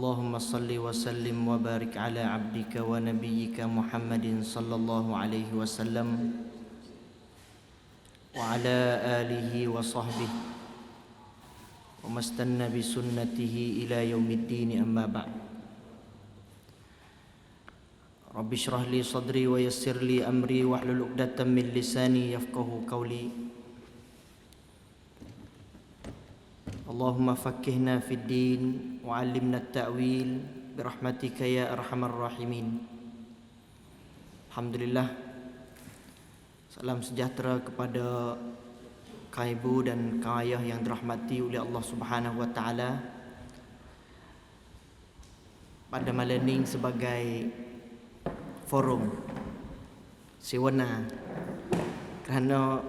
Allahumma salli wa sallim wa barik ala abdika wa nabiyyika Muhammadin sallallahu alaihi wasallam wa ala alihi wa sahbihi wa mastanna bi sunnatihi ila yaumiddin, amma ba'd. Rabbi shrah li sadri wa yassir li amri wahlul 'uqdatam min lisani yafqahu qawli. Allahumma faqqihna fid din wa 'allimna at-ta'wil birahmatika ya arhamar rahimin. Alhamdulillah, salam sejahtera kepada kang ibu dan kang ayah yang dirahmati oleh Allah Subhanahu wa taala. Pada malam ini sebagai forum sewana, kerana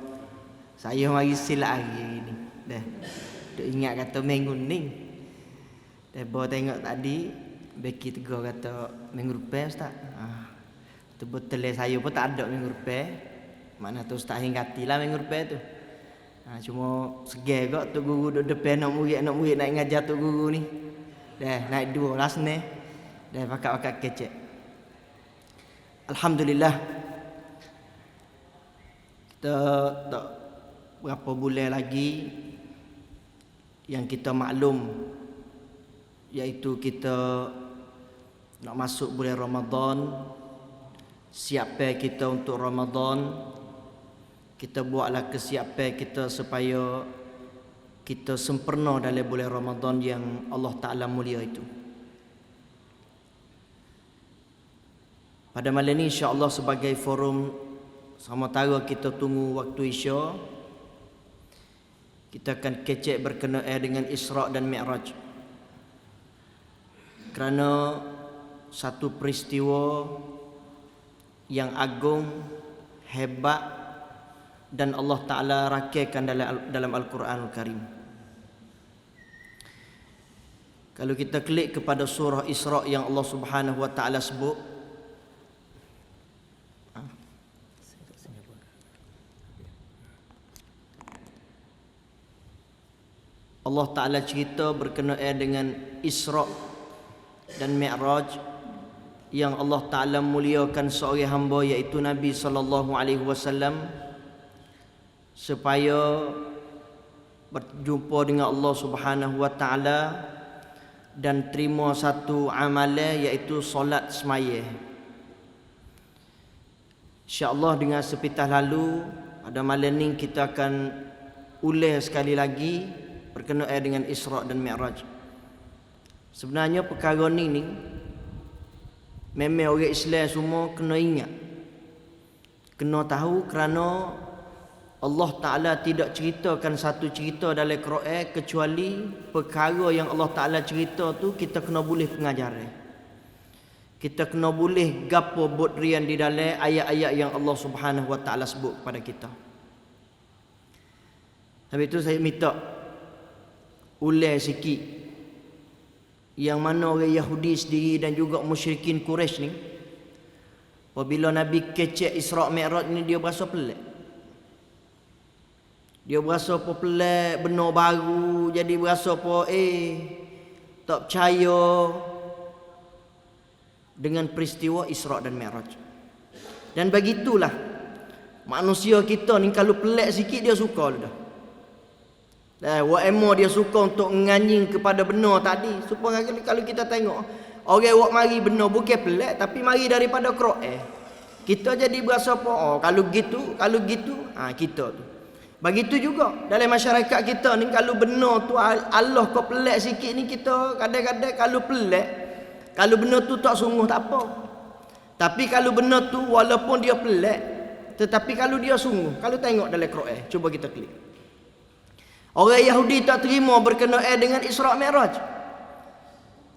saya mari silap hari ni dah. Duk ingat kata minggu ni. Debo tengok tadi Becky tegur kata minggu depan ustaz. Betul-betul saya pun tak ada minggu depan. Mana tu ustaz hingatilah minggu depan tu. Cuma segar kok tu guru duduk depan nak murid nak ngajar tu guru ni. Dah naik 2 lah sini. Dah pakat-pakat kecek. Alhamdulillah. Kita tak berapa bulan lagi yang kita maklum, iaitu kita nak masuk bulan Ramadan. Siapkan kita untuk Ramadan. Kita buatlah kesiapan kita supaya kita sempurna dalam bulan Ramadan yang Allah Ta'ala mulia itu. Pada malam ini insya-Allah sebagai forum sementara kita tunggu waktu Isya, kita akan kecek berkenaan dengan Isra' dan Mi'raj. Kerana satu peristiwa yang agung, hebat, dan Allah Ta'ala rakaikan dalam Al-Quranul Karim. Kalau kita klik kepada surah Isra' yang Allah Subhanahu wa Ta'ala sebut, Allah Ta'ala cerita berkenaan dengan Isra' dan Mi'raj yang Allah Ta'ala muliakan seorang hamba iaitu Nabi SAW supaya berjumpa dengan Allah Subhanahu wa Ta'ala dan terima satu amalan iaitu solat semaya. InsyaAllah dengan sepitah lalu pada malam ni kita akan ulang sekali lagi berkenaan dengan Isra' dan Mi'raj. Sebenarnya perkara ni memang orang Islam semua kena ingat, kena tahu, kerana Allah Ta'ala tidak ceritakan satu cerita dalam Quran kecuali perkara yang Allah Ta'ala cerita tu kita kena boleh pengajaran. Kita kena boleh gapo bodrian di dalam ayat-ayat yang Allah Subhanahu wa Ta'ala sebut kepada kita. Sebab itu saya minta ulang sikit yang mana orang Yahudi sendiri dan juga musyrikin Quraisy ni, apabila Nabi kecek Isra' Mi'raj ni, dia berasa pelik. Dia berasa pelik, benar baru, jadi berasa tak percaya dengan peristiwa Isra' dan Mi'raj. Dan begitulah manusia kita ni, kalau pelik sikit dia suka dah. Wa'emo dia suka untuk nganying kepada benar tadi. Supaya kalau kita tengok orang wak mari benar bukan pelik, tapi mari daripada Quran, kita jadi berasa kalau gitu kita tu. Begitu juga dalam masyarakat kita ni, kalau benar tu Allah kau pelik sikit ni, kita kadang-kadang kalau pelik, kalau benar tu tak sungguh tak apa. Tapi kalau benar tu walaupun dia pelik, tetapi kalau dia sungguh, kalau tengok dalam Quran, cuba kita klik. Orang Yahudi tak terima berkenaan dengan Isra' Mi'raj.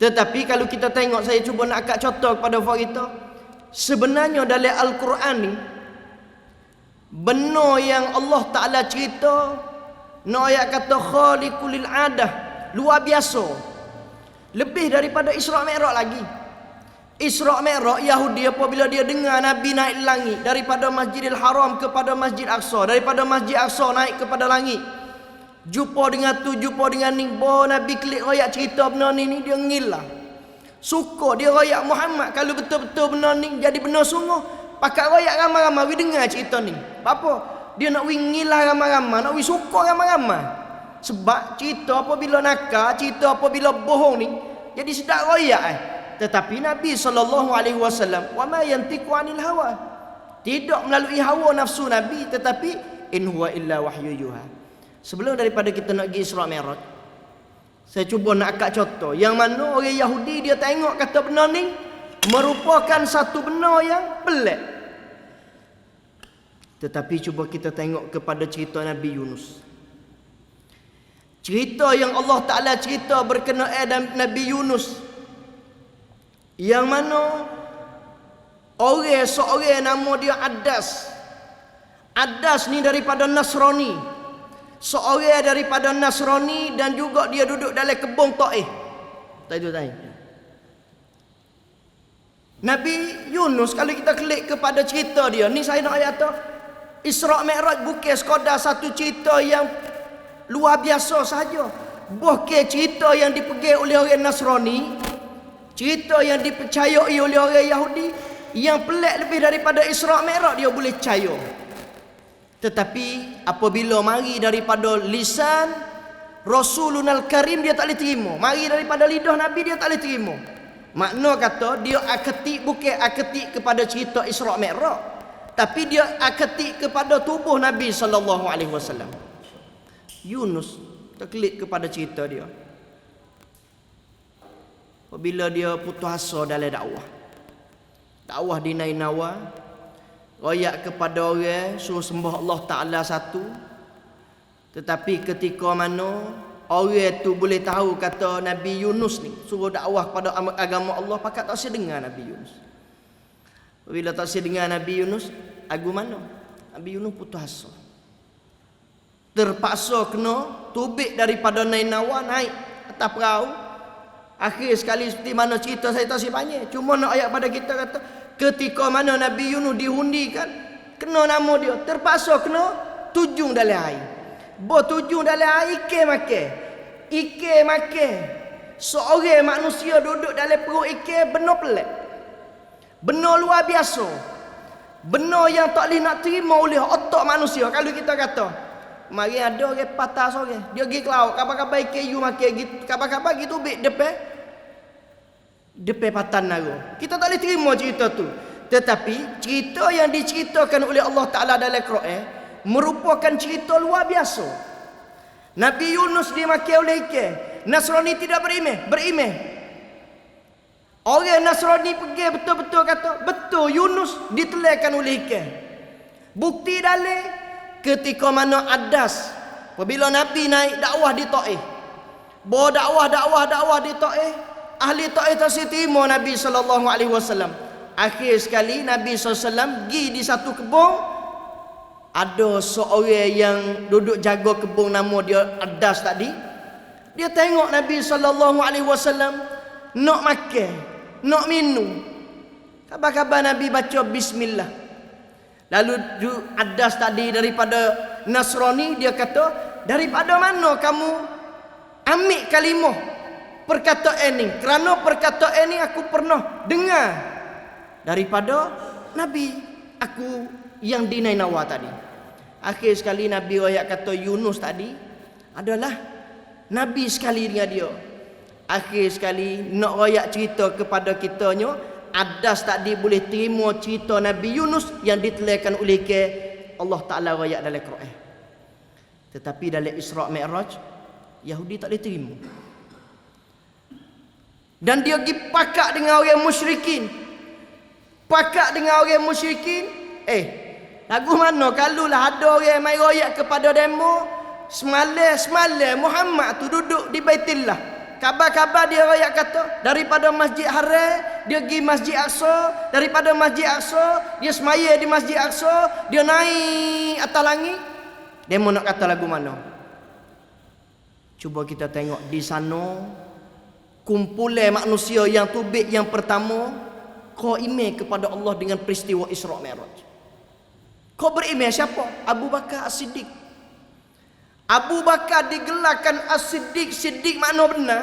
Tetapi kalau kita tengok, saya cuba nak angkat contoh kepada kita, sebenarnya dalam Al-Quran ni, benar yang Allah Ta'ala cerita, no ayat kata khaliqul adah, luar biasa, lebih daripada Isra' Mi'raj lagi. Isra' Mi'raj Yahudi apabila dia dengar Nabi naik langit daripada Masjidil Haram kepada Masjid Aqsa, daripada Masjid Aqsa naik kepada langit, jumpa dengan tu, jumpa dengan ni, Nabi klik ayat cerita benda ni dia ngilah. Suka dia royak Muhammad. Kalau betul-betul benar ni jadi benar sungguh, pakat royak ramai-ramai we dengar cerita ni. Apa? Dia nak wingilah ramai-ramai, nak suka ramai-ramai. Sebab cerita apabila nakal, cerita apabila bohong ni jadi sedap royak Tetapi Nabi SAW, wa ma yantiqu anil hawa, tidak melalui hawa nafsu Nabi, tetapi in huwa illa wahyu yuha. Sebelum daripada kita nak pergi Isra Mi'raj, saya cuba nak akak contoh yang mana orang Yahudi dia tengok kata benda ni merupakan satu benda yang pelik. Tetapi cuba kita tengok kepada cerita Nabi Yunus. Cerita yang Allah Ta'ala cerita berkenaan Nabi Yunus, yang mana seorang nama dia Adas. Adas ni daripada Nasrani, seorang daripada Nasrani, dan juga dia duduk dalam kebun Taif. Itu tadi Nabi Yunus. Kalau kita klik kepada cerita dia ni, saya nak ayat tu Isra Mi'raj bukan sekadar satu cerita yang luar biasa saja, bukan cerita yang dipegang oleh orang Nasrani, cerita yang dipercayai oleh orang Yahudi. Yang pelik lebih daripada Isra Mi'raj dia boleh percaya, tetapi apabila mari daripada lisan Rasulunal Karim dia tak boleh terima, mari daripada lidah Nabi dia tak boleh terima. Makna kata dia aketik bukan aketik kepada cerita Isra Mi'raj, tapi dia aketik kepada tubuh Nabi SAW. Yunus terklik kepada cerita dia apabila dia putus asa dalam dakwah di Nainawa, royak kepada orang suruh sembah Allah Ta'ala satu. Tetapi ketika mana orang tu boleh tahu kata Nabi Yunus ni suruh dakwah kepada agama Allah, pakat tak sedengar Nabi Yunus. Bila tak sedengar Nabi Yunus, agu mana? Nabi Yunus putus asa, terpaksa kena tubik daripada Nainawa naik atas perahu. Akhir sekali seperti mana cerita saya tak banyak, cuma nak ayat pada kita kata ketika mana Nabi Yunus dihundikan, kena nama dia, terpaksa kena tujung dalam air. Tujung dalam air, ikan makan. Seorang manusia duduk dalam perut ikan, benar pelik, benar luar biasa, benar yang tak boleh nak terima oleh otak manusia. Kalau kita kata mari ada orang patah sore, dia pergi ke laut, kabar-kabar ikan you makan gitu, kabar-kabar gitu bik depan patan naga. Kita tak boleh terima cerita tu. Tetapi cerita yang diceritakan oleh Allah Ta'ala dalam Quran merupakan cerita luar biasa. Nabi Yunus dimakan oleh ikan. Nasrani tidak berimeh. Orang Nasrani pergi betul-betul kata betul Yunus ditelankan oleh ikan. Bukti dalil ketika mana Adas, apabila Nabi naik dakwah di Taif, bawa dakwah di Taif, ahli Taif tak terima Nabi SAW. Akhir sekali Nabi SAW pergi di satu kebun, ada seorang yang duduk jaga kebun nama dia Adas tadi. Dia tengok Nabi SAW nak makan, nak minum. Kabar-kabar Nabi baca bismillah. Lalu Adas tadi daripada Nasrani, dia kata, daripada mana kamu ambil kalimah perkataan ni? Kerana perkataan ni aku pernah dengar daripada Nabi aku yang di Nainawa tadi. Akhir sekali Nabi royak kata Yunus tadi adalah Nabi sekali dengan dia. Akhir sekali nak royak cerita kepada kitanya, Adas tadi boleh terima cerita Nabi Yunus yang ditelakan oleh Allah Ta'ala royak dalam Quran. Tetapi dalam Isra Mi'raj Yahudi tak boleh terima, dan dia pergi pakak dengan orang musyrikin. Lagu mana kalulah ada orang mai royak kepada demo semalam Muhammad tu duduk di Baitillah. Kabar-kabar dia royak kata daripada Masjid Haram dia pergi Masjid Aqsa, daripada Masjid Aqsa dia semaya di Masjid Aqsa, dia naik atas langit. Demo nak kata lagu mana? Cuba kita tengok di sana kumpulan manusia yang tubik yang pertama, kau iman kepada Allah dengan peristiwa Isra Mi'raj. Kau beriman siapa? Abu Bakar As-Siddiq. Abu Bakar digelarkan As-Siddiq. Siddiq makna benar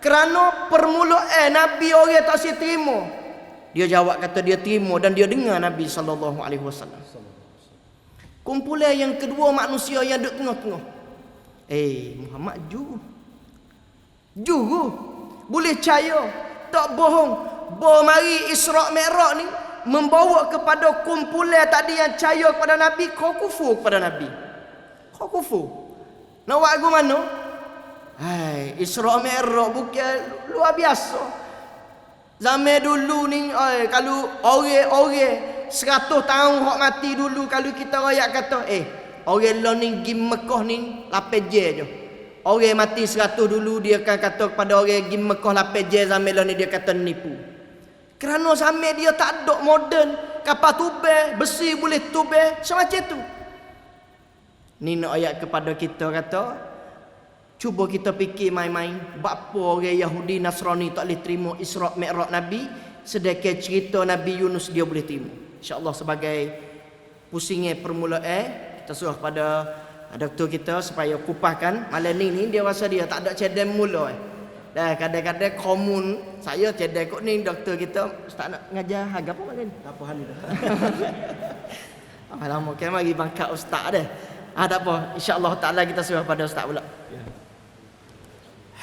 Kerana permulaan Nabi orang tak si terima. Dia jawab kata dia terima dan dia dengar Nabi SAW. Kumpulan yang kedua manusia yang duduk tengah-tengah. Muhammad juru. Boleh percaya, tak bohong. Bawa mari Isra' Mi'raj ni membawa kepada kumpulan tadi yang percaya kepada Nabi, kau kufur kepada Nabi. Kau kufur. Nak buat aku mana? Isra' Mi'raj bukan luar biasa. Zaman dulu ni, kalau orang 100 tahun hak mati dulu, kalau kita rakyat kata, orang lah ni pergi Mekah ni 8 je je. Orang mati 100 dulu, dia akan kata kepada orang pergi Mekah 8 je, zaman lah ni dia kata nipu. Kerana zaman dia tak ada modern, kapal tubel, besi boleh tubel, semacam tu. Ni nak ayat kepada kita kata, cuba kita fikir main-main, apa orang Yahudi Nasrani tak boleh terima Isra' Mi'raj Nabi, sedangkan cerita Nabi Yunus dia boleh terima. InsyaAllah sebagai pusingnya permulaan, kita suruh pada doktor kita supaya kupaskan malam ni dia rasa dia tak ada cadang mula. Dah kadang-kadang komun saya cadang kok ni doktor kita ustaz nak ngajar harga apa malam ni? Apa hal ni dah. Alamak, kan mari bangkat ustaz dah. Tak apa, insya-Allah taala kita suruh pada ustaz pula.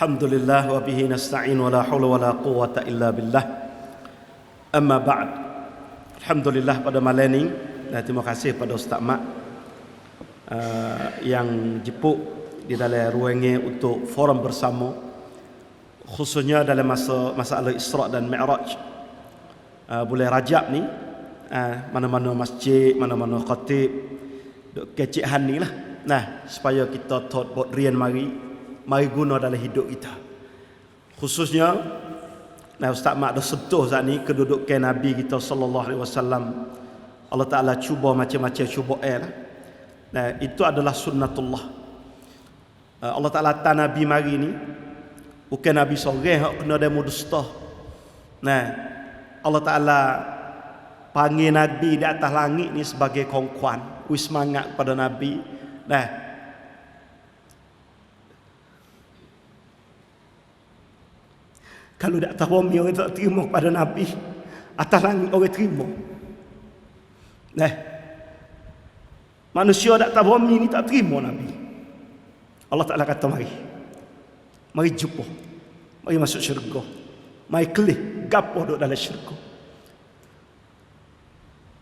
Alhamdulillah wa bihi nasta'in wa la haula wa la quwwata illa billah. Amma ba'd. Alhamdulillah pada malam ni, dan terima kasih pada Ustaz Mak yang jemput di dalam ruangnya untuk forum bersama, khususnya dalam masalah Isra' dan Mi'raj. Bulan Rajab ni, mana-mana masjid, mana-mana khatib duk kecihan ni lah. Nah, supaya kita thought buat rian mari guna dalam hidup kita. Khususnya Ustaz Mak dah sentuh saat ni kedudukan Nabi kita sallallahu alaihi wasallam. Allah Taala cuba macam-macam cubaan. Nah, itu adalah sunnatullah. Allah Taala hantar Nabi mari ni bukan Nabi seorang hak kena demo dusta. Nah, Allah Taala panggil Nabi di atas langit ni sebagai kongkuan, wis semangat kepada Nabi. Nah, kalau tak tahu bumi orang tak terima kepada Nabi, atas langit orang terima. Nah, manusia tak tahu bumi ni tak terima Nabi. Allah Ta'ala kata mari jumpa, mari masuk syurga, mari kelih gapo duduk dalam syurga.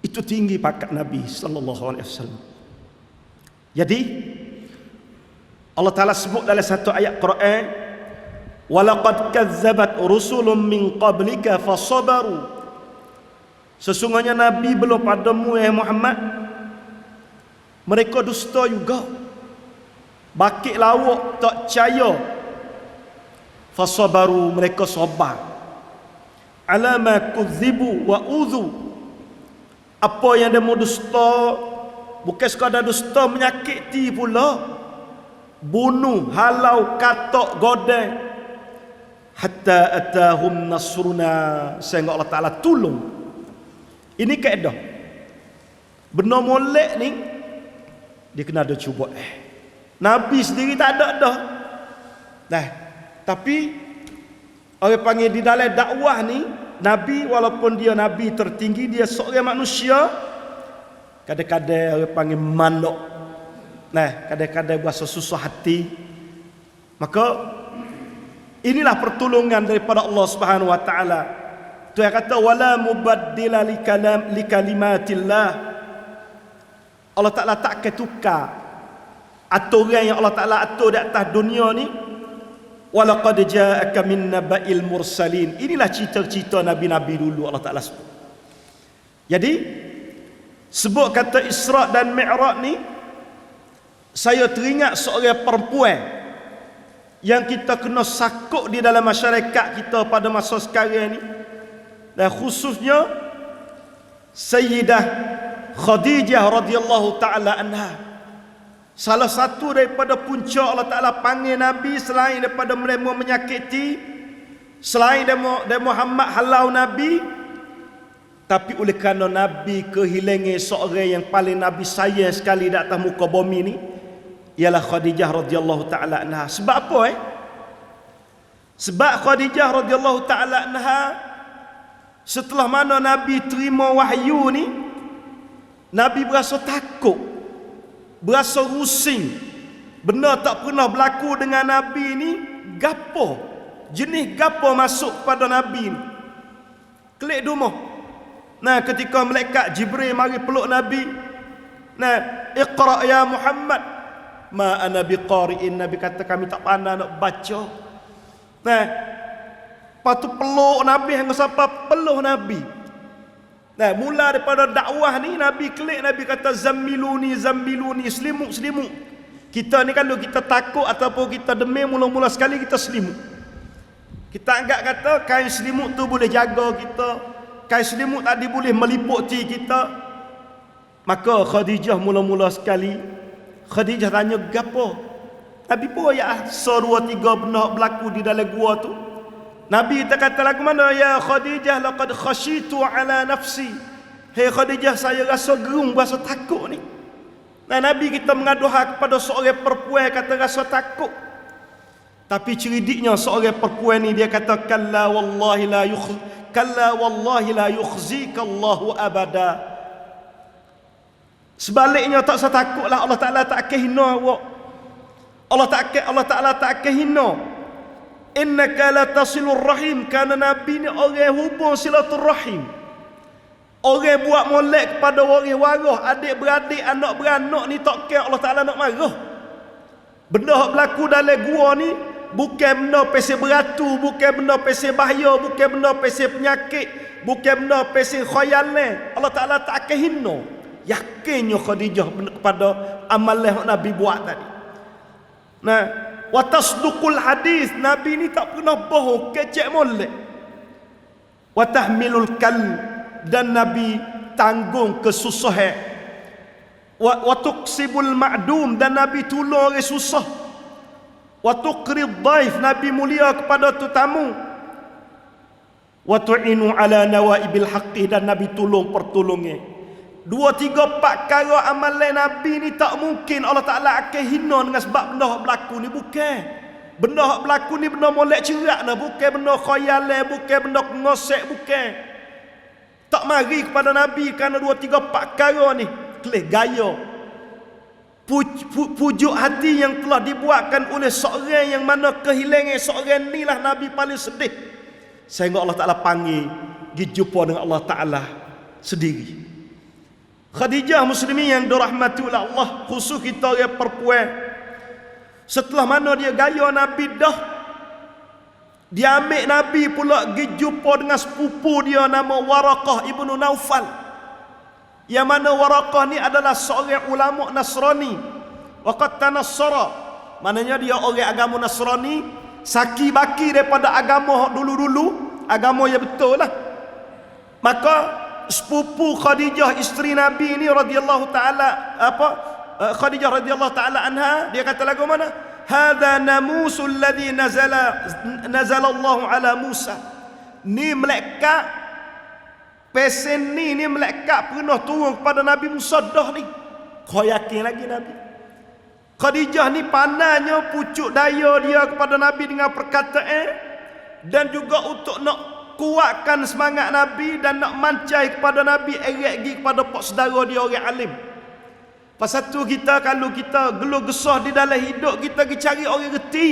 Itu tinggi pakat Nabi sallallahu alaihi wasallam. Jadi Allah Ta'ala sebut dalam satu ayat Quran, walaqad kazzabat rusulun min qablika fasabaru. Sesungguhnya Nabi belum padamu Muhammad, mereka dusta juga, bakit lawak tak percaya. Fasabaru, mereka sabar. Ala ma kudzibu wa udhu, apa yang dia mau dusta, bukan sekadar dusta menyakiti pula, bunuh, halau, katok, godeng, hatta atahum nasruna, sehingga Allah Ta'ala tolong. Ini kaedah. Benar molek ni dia kena ada cuba. Nabi sendiri tak ada dah. Nah, tapi orang panggil di dalam dakwah ni, Nabi walaupun dia Nabi tertinggi, dia seorang manusia, kadang-kadang orang panggil mandok. Nah, kadang-kadang buat sesusah hati. Maka inilah pertolongan daripada Allah Subhanahu wa taala. Tu yang kata wala mubaddila li kalimatillah. Allah Taala tak ketukar aturan yang Allah Taala atur di atas dunia ni. Walaqad ja'aka min naba'il mursalin. Inilah cerita-cerita nabi-nabi dulu Allah Taala sebut. Jadi sebut kata Isra' dan Mi'raj ni, saya teringat seorang perempuan yang kita kena sakut di dalam masyarakat kita pada masa sekarang ni, dan khususnya Sayyidah Khadijah radhiyallahu taala anha. Salah satu daripada punca Allah Taala panggil Nabi, selain daripada mereka menyakiti, selain daripada Muhammad halau Nabi, tapi oleh kerana Nabi kehilangan seorang yang paling Nabi sayang sekali di atas muka bumi ni, ialah Khadijah radhiyallahu taala anha. Sebab apa? Sebab Khadijah radhiyallahu taala anha, setelah mana Nabi terima wahyu ni, Nabi berasa takut, berasa rusing. Benda tak pernah berlaku dengan Nabi ni, gapo? Jenis gapo masuk pada Nabi ni? Kelik dumah. Nah, ketika malaikat Jibril mari peluk Nabi, nah, iqra ya Muhammad. Ma ana biqari'in. Nabi kata, kami tak pandai nak baca. Nah, patu peluk Nabi hingga sampai peluh Nabi. Nah, mula daripada dakwah ni Nabi kelik, Nabi kata zammiluni, zammiluni, selimut, selimut. Kita ni kalau kita takut ataupun kita demam, mula-mula sekali kita selimut. Kita anggap kata kain selimut tu boleh jaga kita, kain selimut tadi boleh meliputi kita. Maka Khadijah mula-mula sekali, Khadijah tanya, gapo? Nabi pun ya dua tiga benda berlaku di dalam gua tu. Nabi kita kata lagu mana? Ya Khadijah, laqad khashitu ala nafsi. Hei Khadijah, saya rasa gerung, rasa takut ni. Nah, Nabi kita mengaduhai kepada seorang perempuan kata rasa takut. Tapi ceridiknya seorang perempuan ni dia kata, kalla wallahi la yukhzika Allahu abada. Sebaliknya tak usah takutlah, Allah Taala tak akan hina awak. Allah Taala tak akan hina. Innaka la tasilur rahim. Kerana Nabi ni orang hubung silaturahim. Orang buat molek kepada orang waris, adik-beradik, anak-beranak ni tak kira Allah Taala nak marah. Benda yang berlaku dalam gua ni bukan benda pasal beratu, bukan benda pasal bahaya, bukan benda pasal penyakit, bukan benda pasal khayalan. Allah Taala tak akan hina. Yakinnya Khadijah kepada amalan yang Nabi buat tadi. Nah, wa tasduqul hadis, Nabi ni tak pernah bohong, kecek molek. Wa tahmilul kal, dan Nabi tanggung kesusahan. Wa tuqsibul ma'dum, dan Nabi tolong orang susah. Wa tuqrid dhaif, Nabi mulia kepada tetamu. Wa tu'inu ala nawaibil haqqi, dan Nabi tolong pertolongan. 2, 3, 4 perkara amalan Nabi ni tak mungkin Allah Ta'ala akan hina dengan sebab benda yang berlaku ni. Bukan. Benda yang berlaku ni benda molek cerak lah. Bukan benda khayalan, bukan benda ngosek, bukan. Tak mari kepada Nabi kerana 2, 3, 4 perkara ni. Kelih gaya. Pujuk hati yang telah dibuatkan oleh seorang yang mana kehilangan seorang ni lah Nabi paling sedih. Sehingga Allah Ta'ala panggil pergi jumpa dengan Allah Ta'ala sendiri. Khadijah muslimin yang dirahmati oleh Allah, khusus kita orang perempuan. Setelah mana dia gaya Nabi dah, dia ambil Nabi pula pergi jumpa dengan sepupu dia nama Waraqah ibnu Naufal. Yang mana Waraqah ni adalah seorang ulama Nasrani. Waqad tanassara, maknanya dia orang agama Nasrani, saki baki daripada agama dulu-dulu, agama yang betul lah. Maka sepupu Khadijah isteri Nabi ni radhiyallahu taala Khadijah radhiyallahu taala anha, dia kata lagu mana? Hadza namusul ladzi nazala Allah ala Musa. Ni malaikat pesen ni malaikat pernah turun kepada Nabi Musa dah ni. Kau yakin lagi Nabi? Khadijah ni pandainya pucuk daya dia kepada Nabi dengan perkataan, dan juga untuk nak kuatkan semangat Nabi dan nak mancai kepada Nabi, erat pergi kepada pak saudara dia orang alim. Pasal tu kita kalau kita geluh gesah di dalam hidup, kita pergi cari orang reti.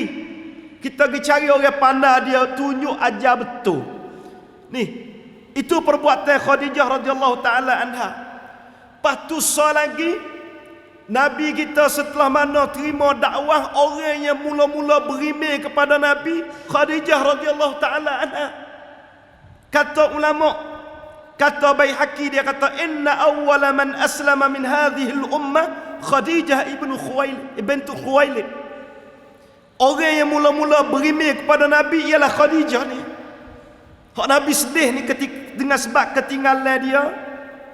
Kita pergi cari orang pandai, dia tunjuk ajar betul. Ni, itu perbuatan Khadijah radhiyallahu taala anha. Patu lagi Nabi kita setelah mana terima dakwah, orang yang mula-mula berimej kepada Nabi, Khadijah radhiyallahu taala anha. Kata ulama, kata Baihaqi, dia kata inna awwala man aslama min hadhihi al-ummah Khadijah bintu Khuwailid. Orang yang mula-mula berimej kepada Nabi ialah Khadijah ni. Hak Nabi sedih ni dengan sebab ketinggalan dia.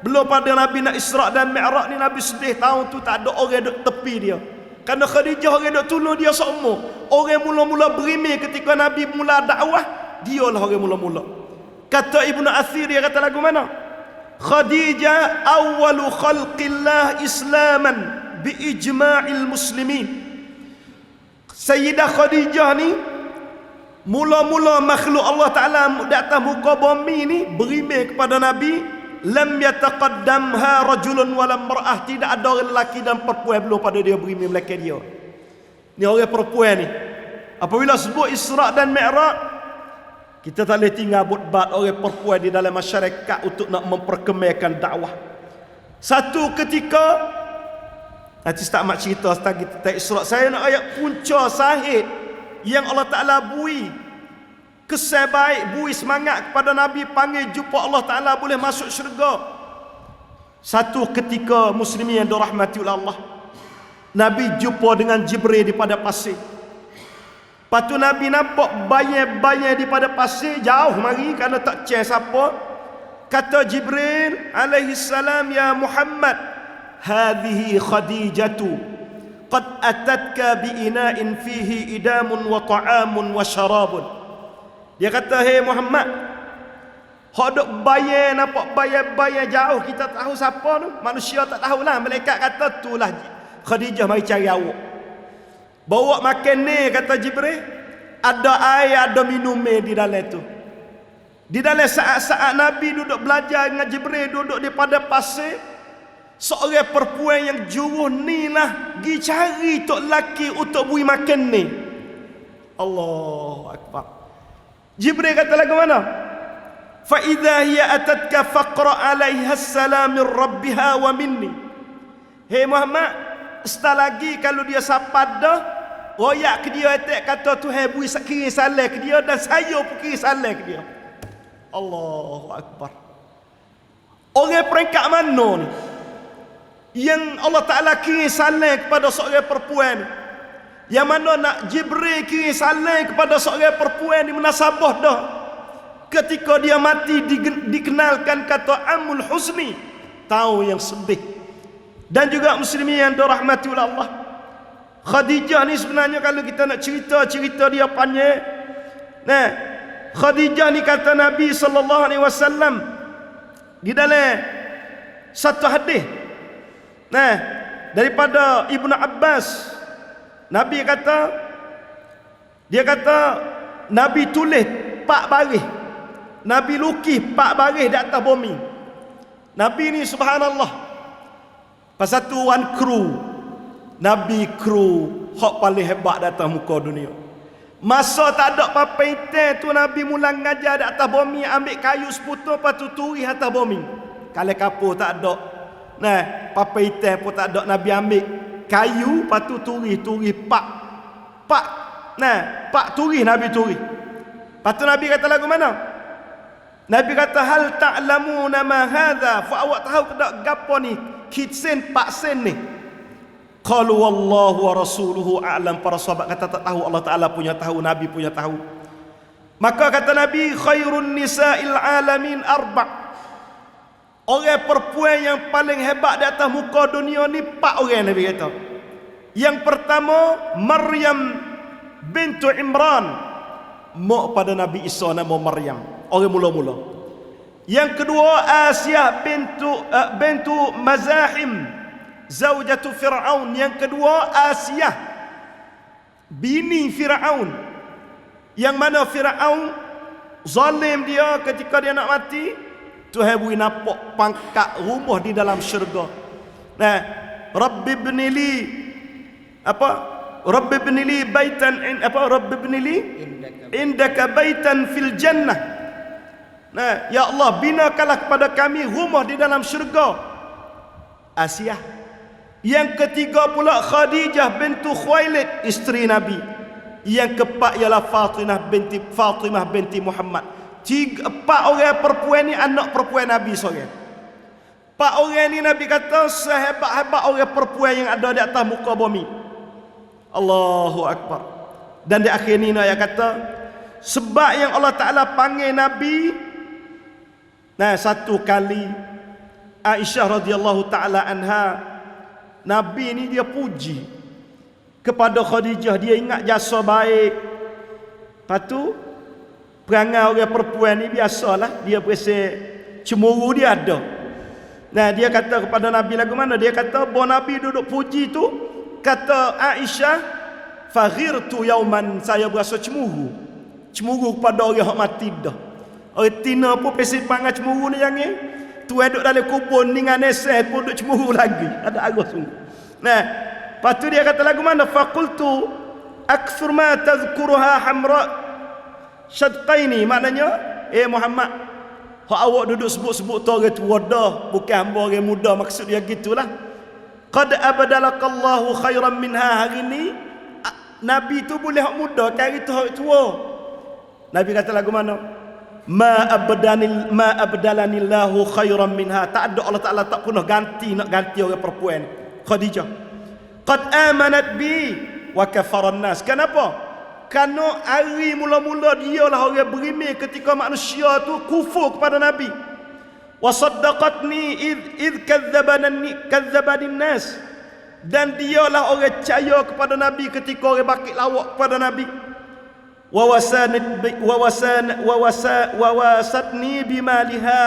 Belum pada Nabi nak Isra' dan Mi'raj ni, Nabi sedih tahun tu tak ada orang duk tepi dia. Kerana Khadijah orang duk tolong dia seumur. Orang mula-mula berimej ketika Nabi mula dakwah, dialah orang mula-mula. Kata Ibnu Athir, dia kata lagu mana? Khadijah awwalu khalqillah islaman bi ijma'il muslimin. Sayyidah Khadijah ni Mula-mula makhluk Allah Ta'ala di atas muka bumi ni berimeh kepada Nabi, lam yataqaddamha rajulun walam mar'ah, tidak ada orang lelaki dan perempuan belum pada dia berimeh belakang dia. Ni orang perempuan ni. Apabila sebut Isra' dan Mi'raj, kita tak boleh tinggal buat orang perempuan di dalam masyarakat untuk nak memperkembangkan dakwah. Satu ketika, nanti tak mak cerita tentang kita tak Isra', saya nak ayat punca sahih yang Allah Ta'ala bui kesan baik, bui semangat kepada Nabi, panggil jumpa Allah Ta'ala boleh masuk syurga. Satu ketika muslimin yang dirahmati oleh Allah, Nabi jumpa dengan Jibril di pada pasir. Lepas tu Nabi nampak bayang-bayang di pada pasir, jauh mari kerana tak cek siapa. Kata Jibril alaihi salam, ya Muhammad, hadhihi Khadijatu qad atatka bi ina'in fihi idamun wa ta'amun wa syarabun. Dia kata, hey Muhammad, hok duk bayang, nampak bayang-bayang jauh, kita tahu siapa tu, manusia tak tahulah. Malaikat kata itulah Khadijah, mari cari awak. Bawa makan ni, kata Jibril, ada air, ada minum di dalam tu. Di dalam saat-saat Nabi duduk belajar dengan Jibril, duduk di pada pasir, seorang perempuan yang juruh ni lah pergi cari tok lelaki untuk beri makan ni. Allahu Akbar. Jibril kata lagu mana? Fa idza hiya atatka faqra 'alaiha assalam min rabbiha wa minni. Hey Muhammad, setelah lagi kalau dia sapa dah, royak ke dia atak kata Tuhan beri kirim salam ke dia, dan saya pun kirim salam ke dia. Allahu Akbar. Orang peringkat mana ni yang Allah Ta'ala kirim salam kepada seorang perempuan ni? Yang mana nak Jibril kirim salam kepada seorang perempuan ni munasabah dah, ketika dia mati dikenalkan kata Amul Husni, tahu yang sedih. Dan juga muslimin yang dirahmati oleh Allah, Khadijah ni sebenarnya kalau kita nak cerita dia panjang. Nah, Khadijah ni kata Nabi sallallahu alaihi wasallam di dalam satu hadis, nah, daripada Ibnu Abbas, Nabi kata, dia kata Nabi tulis 4 baris, Nabi lukis 4 baris di atas bumi. Nabi ni subhanallah, pasal tu one crew, Nabi crew hak paling hebat di atas muka dunia. Masa tak ada apa-apa intai tu, Nabi mula ngajar di atas bumi, ambil kayu seputar, lepas tu turis atas bumi. Kalau kapur tak ada, nah, apa-apa intai pun tak ada, Nabi ambil kayu, lepas tu turis pak, nah, pak turis, Nabi turis. Lepas tu Nabi kata lagu mana? Nabi kata, hal ta'lamuna ma hadha, fa awak tahu ke tak gapo ni kitsen pak sen ni? Qalu wallahu wa rasuluhu a'lam. Para sahabat kata tak tahu, Allah Ta'ala punya tahu, Nabi punya tahu. Maka kata Nabi, khairun nisa'il alamin 4. Orang perempuan yang paling hebat di atas muka dunia ni 4 orang, Nabi kata. Yang pertama Maryam bintu Imran, mak pada Nabi Isa nama Maryam, orang mula-mula. Yang kedua Asiyah bintu Mazahim, zaujatu Fir'aun. Yang kedua Asiyah bini Fir'aun, yang mana Fir'aun zalim dia ketika dia nak mati, Tuhan beri nampak pangkat rumah di dalam syurga. Nah, Rabbi ibnili Rabbi ibnili baitan Rabbi ibnili indaka baitan fil jannah. Nah, ya Allah, binakanlah kepada kami rumah di dalam syurga. Asiyah. Yang ketiga pula Khadijah bintu Khuwailid, isteri Nabi. Yang keempat ialah Fatimah binti Muhammad. 4 orang perempuan ni anak perempuan Nabi seorang. 4 orang ni Nabi kata sehebat-hebat orang perempuan yang ada di atas muka bumi. Allahu Akbar. Dan di akhir ni ayat kata, sebab yang Allah Ta'ala panggil Nabi, nah, satu kali Aisyah radhiyallahu ta'ala anha, Nabi ni dia puji kepada Khadijah, dia ingat jasa baik. Lepas tu perangai orang perempuan ni biasalah, dia berasa cemburu dia ada. Nah, dia kata kepada Nabi lagu mana? Dia kata bahawa Nabi duduk puji tu, kata Aisyah, faghirtu yauman, saya berasa cemburu. cemburu kepada orang yang mati dah. Orang tina pun pesi pangat cemburu ni jangan. Tu duduk dalam kubur ni dengan neseh pun duduk cemburu lagi. Ada arah sungguh. Nah, lepas tu dia kata lagu mana? Faqultu akthur ma tadhkuruha hamra syadqaini. Maknanya, Muhammad, hak awak duduk sebut-sebut tu orang tua dah, bukan hamba orang muda, maksud dia gitulah. Qad abdalakallahu khairan minha. Hari ni Nabi tu boleh hak muda, hari tu hak tua. Nabi kata lagu mana? Ma abdalanillahu khairan minha. Tak ada, Allah Taala tak pernah nak ganti orang perempuan Khadijah. Qad amanat bi wa kafaran nas. Kenapa? Kerana hari mula-mula dialah orang berimeh ketika manusia tu kufur kepada Nabi. Wa saddaqatni id kadzdzabani nas. Dan dialah orang percaya kepada Nabi ketika orang bakit lawak kepada Nabi. Wa wasatni bimaliha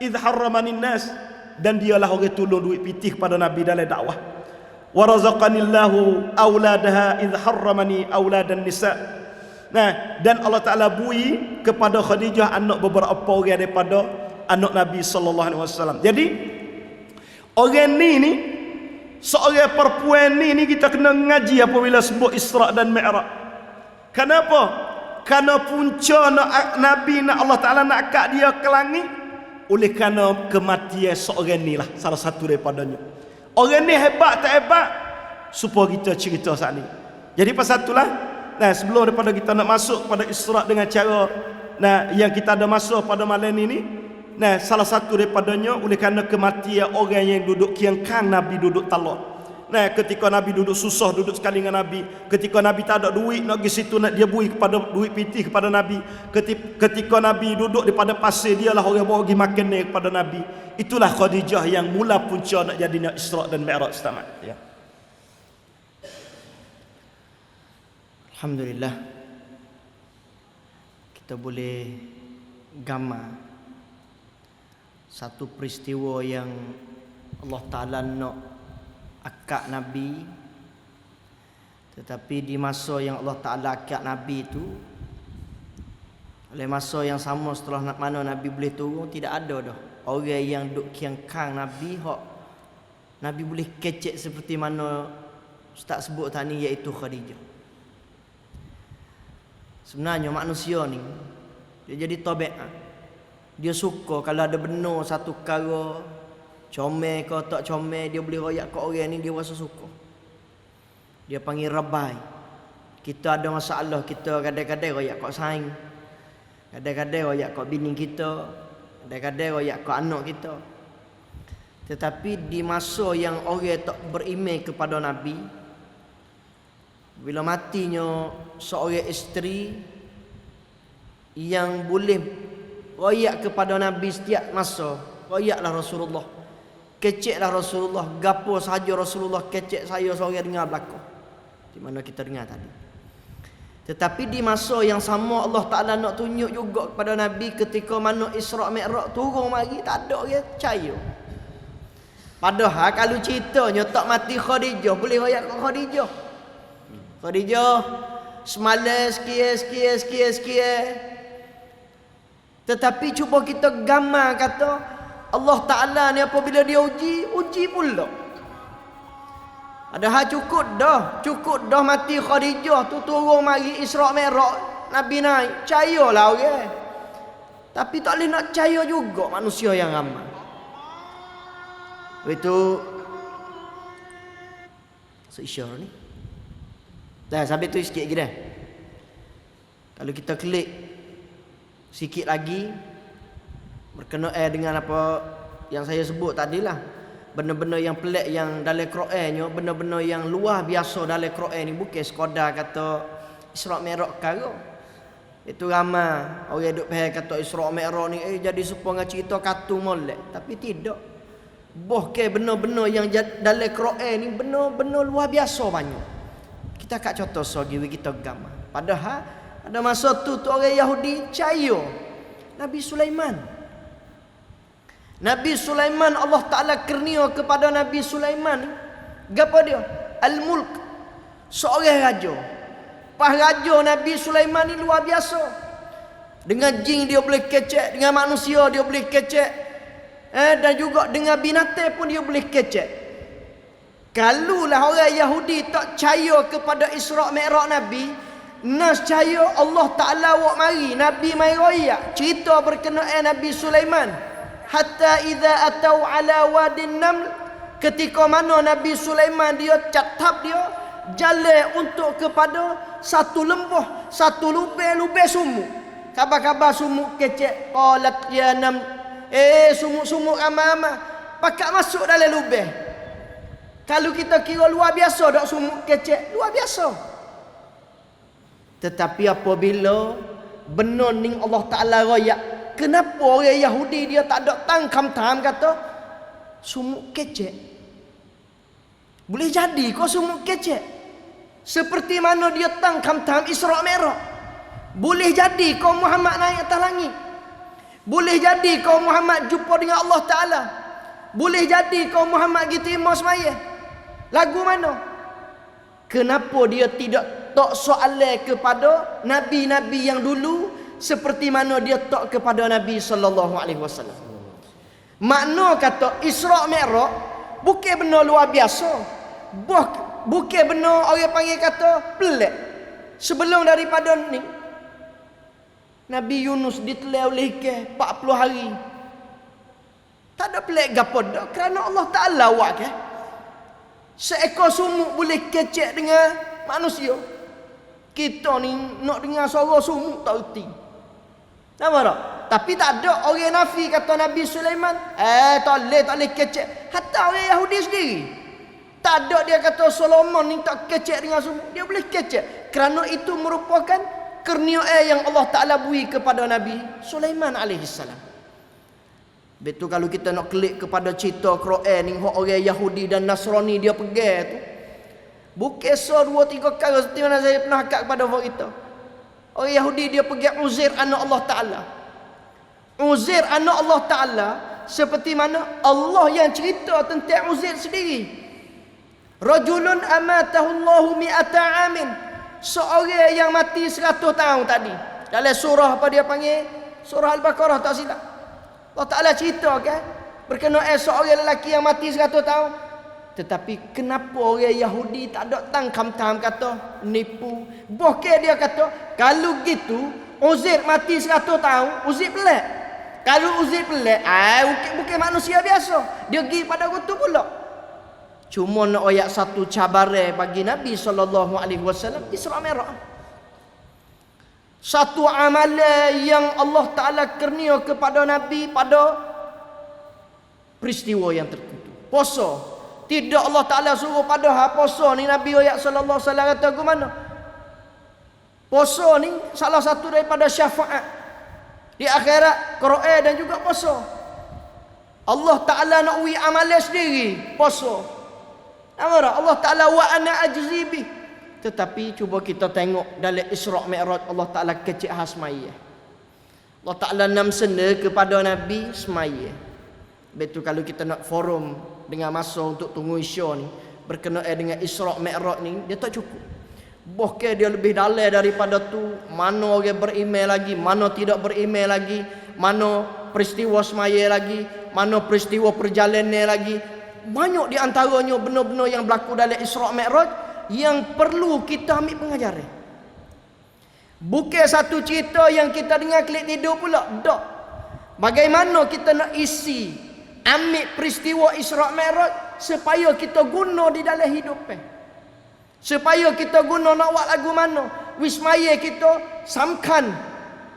id harramani nas. Dan dialah orang tolong duit pitih kepada Nabi dalam dakwah. Wa razaqanillahu auladaha id harramani auladan nisa. Nah, dan Allah Taala bui kepada Khadijah anak beberapa orang daripada anak Nabi sallallahu alaihi wasallam. Jadi orang ni seorang perempuan ni kita kena ngaji apabila sebut Isra dan Mi'raj. Kenapa? Kerana punca Nabi nak Allah Taala nak angkat dia ke langit oleh kerana kematian seorang ni lah, salah satu daripadanya. Orang ni hebat tak hebat? Supaya kita cerita saat ni. Jadi pasal itulah, nah, sebelum daripada kita nak masuk kepada Isra dengan cara yang kita ada masuk pada malam ini, nah, salah satu daripadanya oleh kerana kematian orang yang duduk kiangkang Nabi duduk talak. Nah, ketika Nabi duduk susah duduk sekali dengan Nabi, ketika Nabi tak ada duit nak pergi situ nak dia bui kepada duit pitih kepada Nabi, ketika Nabi duduk daripada pasir dialah orang bawa pergi makan ni kepada Nabi. Itulah Khadijah yang mula punca nak jadinya Isra dan Mi'raj tamat ya. Alhamdulillah kita boleh gambar satu peristiwa yang Allah Ta'ala nak akad Nabi, tetapi di masa yang Allah Ta'ala akad Nabi itu, oleh masa yang sama setelah mana Nabi boleh turun, tidak ada dah orang yang duk kiangkang Nabi hak Nabi boleh kecek seperti mana Ustaz sebut tadi, iaitu Khadijah. Sebenarnya manusia ni dia jadi tabiat. Dia suka kalau ada benar satu perkara, comel ke tak comel, dia boleh royak kat orang ni, dia rasa suka. Dia panggil rabai. Kita ada masalah, kita kadang-kadang royak kat saing, kadang-kadang royak kat bini kita, kadang-kadang royak kat anak kita. Tetapi di masa yang orang tak beriman kepada Nabi, bila matinya seorang isteri yang boleh royak kepada Nabi setiap masa, royaklah Rasulullah, keceklah Rasulullah, gapo sahaja Rasulullah kecek saya seorang dengar belakang. Di mana kita dengar tadi. Tetapi di masa yang sama Allah Ta'ala nak tunjuk juga kepada Nabi ketika mana Isra' Mi'raj turun mari, tak ada orang percaya. Padahal kalau ceritanya tak mati Khadijah, boleh royak kat Khadijah. Khadijah semalam sekian. Tetapi cuba kita gambar kata Allah Ta'ala ni apabila dia uji pula. Padahal cukup dah mati Khadijah tu turun mari Isra' Mi'raj, Nabi naik, percayalah orang. Tapi tak boleh nak percaya juga manusia yang ramai. Itu seisyar ni. Dah sampai tu sikit lagi dah. Kalau kita klik sikit lagi berkenaan dengan apa yang saya sebut tadilah, benda-benda yang pelik yang dalam Qurannya, benda-benda yang luar biasa dalam Quran ni, bukan sekadar kata Isra' Mi'raj perkara. Itu ramai orang duk faham kata Isra' Mi'raj ni jadi serupa dengan cerita kartun molek, tapi tidak. Bahkan benar-benar yang dalam Quran ni benar-benar luar biasa banyak. Kita kat contoh sagi kita gambar. Padahal ada masa tu orang Yahudi percaya Nabi Sulaiman. Nabi Sulaiman Allah Ta'ala kurnia kepada Nabi Sulaiman. Gapo dia? Al-Mulk. Seorang raja. Pas raja Nabi Sulaiman ni luar biasa. Dengan jin dia boleh kecek, dengan manusia dia boleh kecek. Dan juga dengan binatang pun dia boleh kecek. Kalulah orang Yahudi tak percaya kepada Isra' Mi'raj Nabi, nas percaya Allah Ta'ala wak mari, Nabi mai royak. Cerita berkenaan Nabi Sulaiman. Hatta idza atau ala wadin naml, ketika mana Nabi Sulaiman dia catap dia jalan untuk kepada satu lembah, satu lubang sumuk. Khabar-khabar sumuk kecek. Qalat ya nam, sumuk-sumuk ramai-ramai pakak masuk dalam lubang. Kalau kita kira luar biasa dak sumuk kecek, luar biasa. Tetapi apabila benar ning Allah Ta'ala royak, kenapa orang Yahudi dia tak ada tangkam tam kata sumuk kecek? Boleh jadi kau sumuk kecek. Seperti mana dia tangkam tam Isra' Mi'raj. Boleh jadi kau Muhammad naik atas langit. Boleh jadi kau Muhammad jumpa dengan Allah Ta'ala. Boleh jadi kau Muhammad gitu imam semaya. Lagu mana? Kenapa dia tidak tak soalan kepada nabi-nabi yang dulu seperti mana dia tak kepada Nabi sallallahu alaihi wasallam? Makna kata Isra' Mi'raj bukan benda luar biasa. Bukan benda orang panggil kata pelik. Sebelum daripada ni Nabi Yunus ditelan oleh ikan 40 hari. Tak ada pelik gapo dak, kerana Allah Ta'ala buat ke. Seekor sumuk boleh kecek dengan manusia. Kita ni nak dengar suara sumuk tak erti. Nampak tak? Tapi tak ada orang nafi kata Nabi Sulaiman, tak boleh kecek. Hatta orang Yahudi sendiri. Tak ada dia kata Solomon ni tak kecek dengan sumuk. Dia boleh kecek. Kerana itu merupakan kurnia yang Allah Ta'ala beri kepada Nabi Sulaiman alaihissalam. Betul kalau kita nak klik kepada cerita Quran ni, orang Yahudi dan Nasrani dia pegang tu. Bukan so 2-3 kali seperti mana saya pernah akak kepada kita. Orang Yahudi dia pegang Uzair anak Allah Ta'ala. Uzair anak Allah Ta'ala seperti mana Allah yang cerita tentang Uzair sendiri. Rajulun amatahu Allahu mi'ata amin. Seorang yang mati 100 tahun tadi. Dalam surah apa dia panggil? Surah Al-Baqarah tak silap. Allah Ta'ala cerita kan berkenaan seorang lelaki yang mati 100 tahun. Tetapi kenapa orang Yahudi tak ada tangkam-tangkam kata nipu? Bahkan dia kata kalau gitu Uzair mati 100 tahun, Uzair pelik. Kalau Uzair pelik, bukan manusia biasa. Dia pergi pada waktu pula. Cuma nak ayat satu cabaran bagi Nabi SAW Isra' Mi'raj. Satu amalan yang Allah Ta'ala kurnia kepada Nabi pada peristiwa yang tertentu. Puasa. Tidak Allah Ta'ala suruh pada puasa ni Nabi SAW kata ke mana? Puasa ni salah satu daripada syafaat di akhirat, Quran dan juga puasa. Allah Ta'ala nak uji amalan sendiri puasa. Allah Ta'ala wa ana ajzi bih. Tetapi cuba kita tengok dalam Isra' Mi'raj Allah Ta'ala kecik khas semaya. Allah Ta'ala nam senda kepada Nabi semaya. Betul kalau kita nak forum dengan masa untuk tunggu Isya ni berkenaan dengan Isra' Mi'raj ni, dia tak cukup. Bahkan dia lebih dalam daripada tu. Mana orang beriman lagi, mana tidak beriman lagi, mana peristiwa semaya lagi, mana peristiwa perjalanan lagi. Banyak di antaranya benar-benar yang berlaku dalam Isra' Mi'raj yang perlu kita ambil pengajaran. Bukan satu cerita yang kita dengar klik tidur pula. Tak. Bagaimana kita nak isi, ambil peristiwa Isra' Mi'raj supaya kita guna di dalam hidup. Supaya kita guna nak buat lagu mana. Wismaya kita samkan.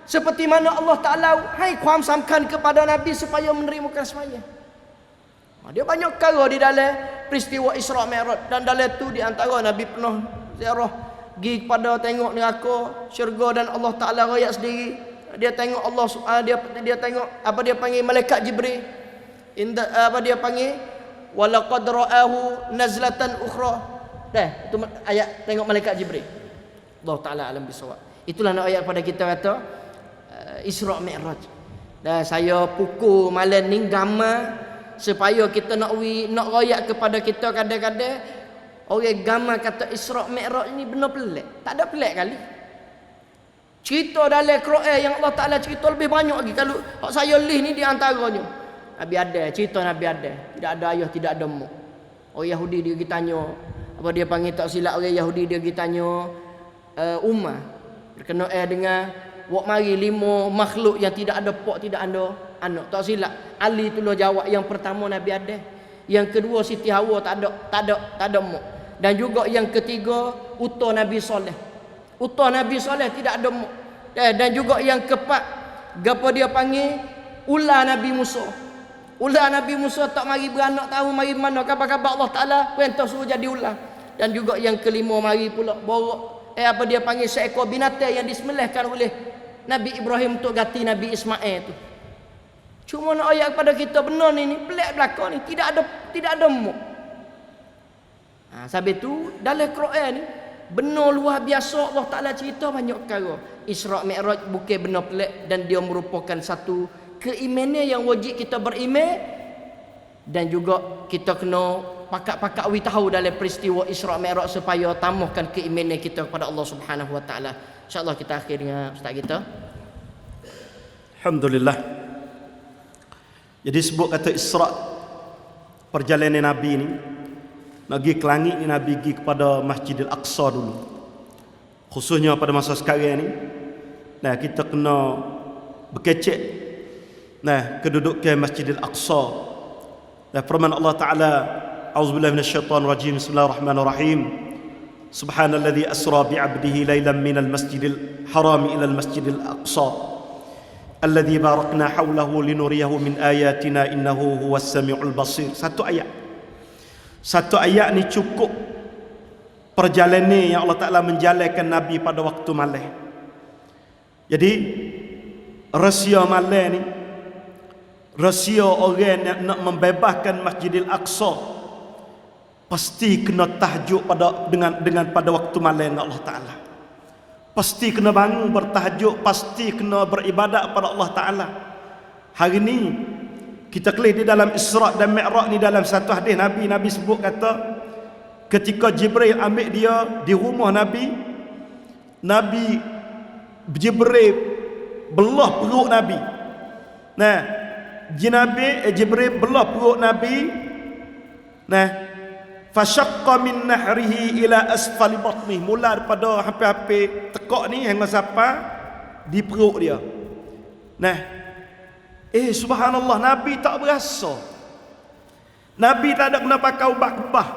Seperti mana Allah Ta'ala kuam samkan kepada Nabi supaya menerima semaya. Dia banyak perkara di dalam peristiwa Isra' Mi'raj. Dan dalam tu di antara Nabi pernah ziarah pergi kepada tengok neraka, syurga dan Allah Ta'ala royak sendiri. Dia tengok Allah, dia tengok apa dia panggil malaikat Jibril. Apa dia panggil? Walaqad ra'ahu nazlatan ukhra. Itu ayat tengok malaikat Jibril. Allah Ta'ala alam bisawab. Itulah nak ayat pada kita kata Isra' Mi'raj. Dan saya pukul malam ni gambar supaya kita nak royak kepada kita kadang-kadang Orang gambar kata Isra' Mi'raj ni benar pelik. Tak ada pelik kali. Cerita dalam Quran yang Allah Ta'ala cerita lebih banyak lagi. Kalau saya list ni di antaranya. Nabi ada, cerita Nabi ada. Tidak ada ayah, tidak ada mak. Orang Yahudi dia pergi tanya. Apa dia panggil tak silap orang Yahudi dia pergi tanya Umar. Berkenaan dengan wak mari 5 makhluk yang tidak ada pak, tidak ada anak. Tak silap. Ali tu jawab yang pertama Nabi ada. Yang kedua Siti Hawa tak ada mak. Dan juga yang ketiga utuh Nabi Soleh. Utuh Nabi Soleh tidak ada mak. Dan juga yang keempat gapo dia panggil ular Nabi Musa. Ular Nabi Musa tak mari beranak tahu mari mana khabar-khabar Allah Taala perintah suruh jadi ular. Dan juga yang kelima mari pula borok apa dia panggil seekor binatang yang disembelihkan oleh Nabi Ibrahim untuk ganti Nabi Ismail tu. Cuma nak ayat kepada kita benar ni pelik belaka ni tidak ada mak. Sebab tu dalam Quran ni benar luar biasa Allah Ta'ala cerita banyak perkara. Isra' Mi'raj bukan benar pelik dan dia merupakan satu keimanan yang wajib kita beriman. Dan juga kita kena pakak-pakak tahu dalam peristiwa Isra' Mi'raj supaya tambahkan keimanan kita kepada Allah Subhanahu Wa Ta'ala. InsyaAllah kita akhir dengan ustaz kita. Alhamdulillah. Jadi sebut kata Isra' perjalanan Nabi ni pergi ke langit ni Nabi pergi kepada Masjidil Aqsa dulu. Khususnya pada masa sekarang ni. Nah, kita kena berkecek kedudukan Masjidil Aqsa. Dan firman Allah Ta'ala, A'udzubillahi minasyaitonir rajim. Bismillahirrahmanirrahim. Subhanalladzi asra bi'abdihi lailan minal masjidil haram ila al-masjidil aqsa alladzi barakna hawlahu linuriyahu min ayatina innahu huwas samiul basir. Satu ayat ni cukup perjalanan yang Allah Ta'ala menjalankan Nabi pada waktu malam. Jadi rahsia malam ni, rahsia orang yang nak membebaskan Masjidil Aqsa pasti kena tahajud pada waktu malam Allah Ta'ala. Pasti kena bangun bertahajud, pasti kena beribadat kepada Allah Ta'ala. Hari ni kita kelih di dalam Isra' dan Mi'raj ni dalam satu hadis Nabi sebut kata ketika Jibril ambil dia di rumah Nabi Jibril belah perut Nabi. Nah, Jibril belah perut Nabi. Nah, fashaqqa min nahrihi ila asfali batnih, mula daripada hampir-hampir tekak ni hingga sampai di perut dia. Nah, subhanallah, Nabi tak berasa. Nabi tak ada kena pakai ubat kebah,